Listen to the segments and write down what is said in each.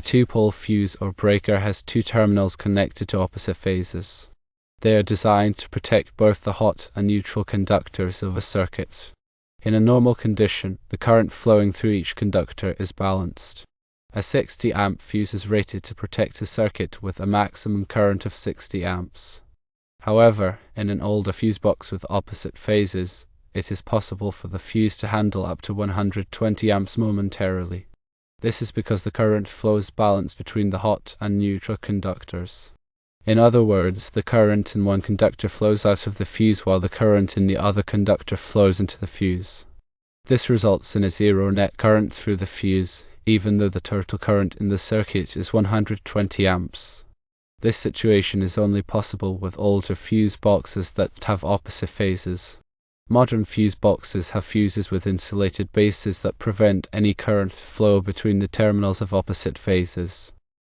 two-pole fuse or breaker has two terminals connected to opposite phases. They are designed to protect both the hot and neutral conductors of a circuit. In a normal condition, the current flowing through each conductor is balanced. A 60 amp fuse is rated to protect a circuit with a maximum current of 60 amps. However, in an older fuse box with opposite phases, it is possible for the fuse to handle up to 120 amps momentarily. This is because the current flow is balanced between the hot and neutral conductors. In other words, the current in one conductor flows out of the fuse while the current in the other conductor flows into the fuse. This results in a zero net current through the fuse, even though the total current in the circuit is 120 amps. This situation is only possible with older fuse boxes that have opposite phases. Modern fuse boxes have fuses with insulated bases that prevent any current flow between the terminals of opposite phases.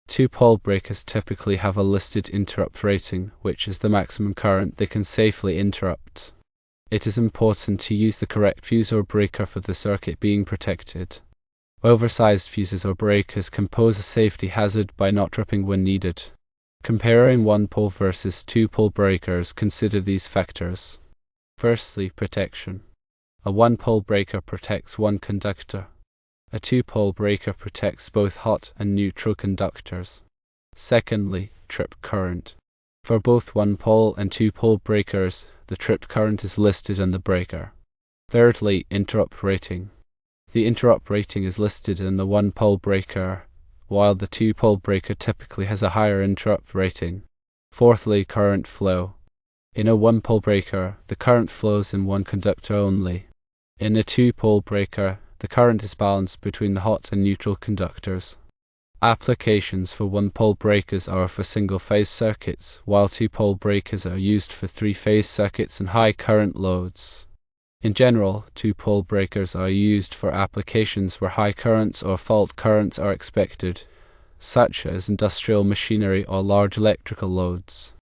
Two-pole breakers typically have a listed interrupt rating, which is the maximum current they can safely interrupt. It is important to use the correct fuse or breaker for the circuit being protected. Oversized fuses or breakers can pose a safety hazard by not tripping when needed. Comparing one-pole versus two-pole breakers, consider these factors. Firstly, protection. A one-pole breaker protects one conductor. A two-pole breaker protects both hot and neutral conductors. Secondly, trip current. For both one-pole and two-pole breakers, the tripped current is listed in the breaker. Thirdly, interrupt rating. The interrupt rating is listed in the one-pole breaker, while the two-pole breaker typically has a higher interrupt rating. Fourthly, current flow. In a one-pole breaker, the current flows in one conductor only. In a two-pole breaker, the current is balanced between the hot and neutral conductors. Applications for one-pole breakers are for single-phase circuits, while two-pole breakers are used for three-phase circuits and high-current loads. In general, two-pole breakers are used for applications where high currents or fault currents are expected, such as industrial machinery or large electrical loads.